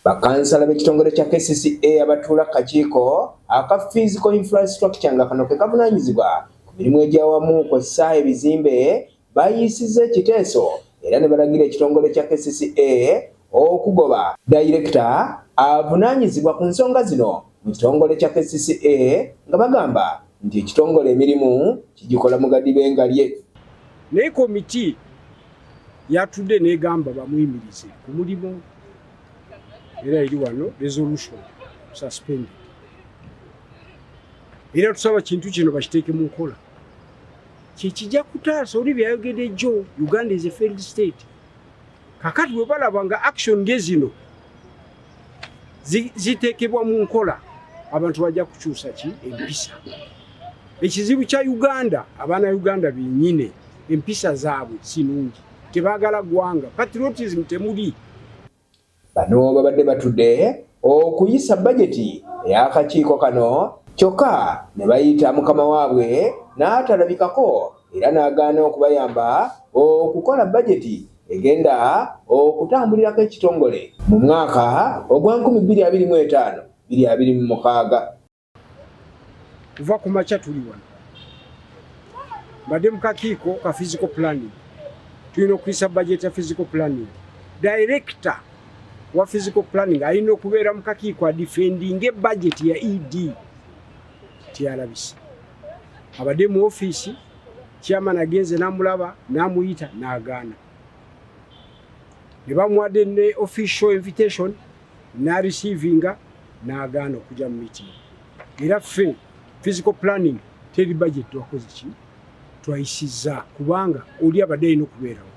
Bakansala b'ekitongole kya KCCA abatuula kakiiko aka physical infrastructure nga kano ke kavunaanyizibwa ku mirimu egy'awamu kw'ossa ebizimbe bayiisizza ekiteeso era ne balagira ekitongole kya KCCA okugoba dayirekita avunaanyizibwa ku nsonga zino mu kitongole kya KCCA nga bagamba nti ekitongole emirimu kigikola mu gadibe nga lye. Naye komiti yatudde n'egamba bamuyimirize ku mulimu era eri wano resolution suspended. Era tusaba kintu kino bakiteeke mu nkola. Kikijja kutaasa oli byayogedde jjo, Uganda is a failed state. Kakati bwe balaba nga action ngezino ziteekebwa mu nkola, abantu bajja kukyusa ki empisa. Ekizibu kya Uganda, abaana Uganda bennyine empisa zaabwe si nnungi, tebaagala ggwanga, patriotism temuli. Bano babadde batudde okuyisa bajeti ey'akakiiko kano kyokka ne bayita mukama waabwe n'atalabikako era n'agaana okubayamba okukola bajeti egenda okutambulirako ekitongole mu mwaka ogwa 2025-2026. Kuva ku makya tuli wano badde mu kakiiko ka physical planning, tulina okuyisa bajeti ya physical planning. Director wa physical planning alina okubeera mu kakiiko adifendinga budget ya ED tiyalabise. Abadde mu office, chairman agenze n'amulaba n'amuyita n'agaana. Ne bamuwadde ne official invitation n'areceiving n'agaana okujja mu meeting. Era ffe physical planning teri budget twakoze ki twayisizza kubanga oli abadde alina okubeerawo.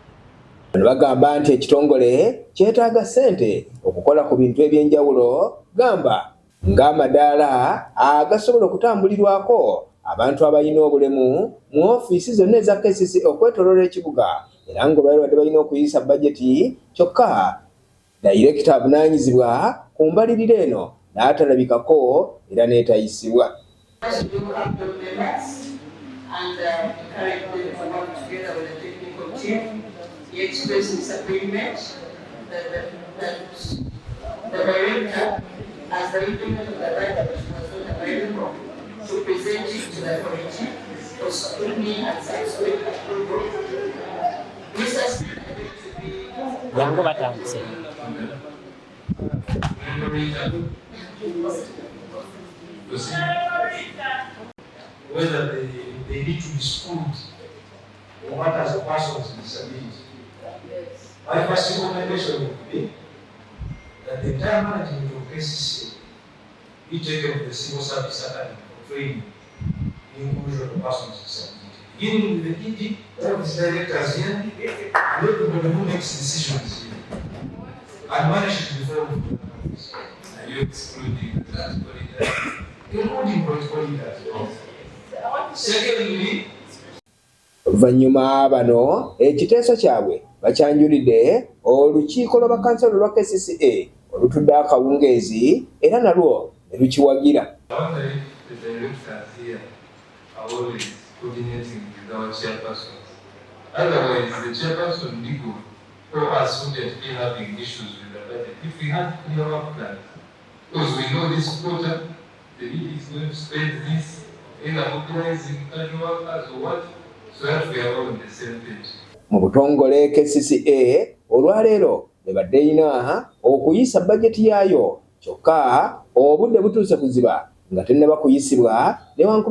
Bagamba nti ekitongole kyetaaga ssente okukola ku bintu eby'enjawulo, gamba ng'amadaala agasobola okutambulirwako abantu abalina obulemu mu ofiisi zonna eza KCCA okwetooloola ekibuga, era ng'obadde balina okuyisa bajeti kyokka dayirekita avunaanyizibwa ku mbalirira eno n'atalabikako era n'etayisibwa. He expressed disagreement that the director, as the implement of the director, was not available to present it to the committee for scrutiny and subsequent approval. This has been to be whether they need to be schooled or what as a person with disability. My first recommendation would be that the entire management of KCCA be taken to the Civil Service Academy for training in inclusion of persons with disability. Beginning with the ED, all these directors here, and everybody who makes decisions here, and manage to develop the office. Are you excluding that quality? Including political leaders. Secondly, Oluvannyuma bano ekiteeso kyabwe bakyanjulidde olukiiko lw'abakansala olwa KCCA olutudde akawungeezi era nalwo ne lukiwagira. Mu butongole KCCA olwaleero ebadde erina okuyisa bajeti yaayo kyokka obudde butuuse kuziba nga tennaba kuyisibwa newankubadde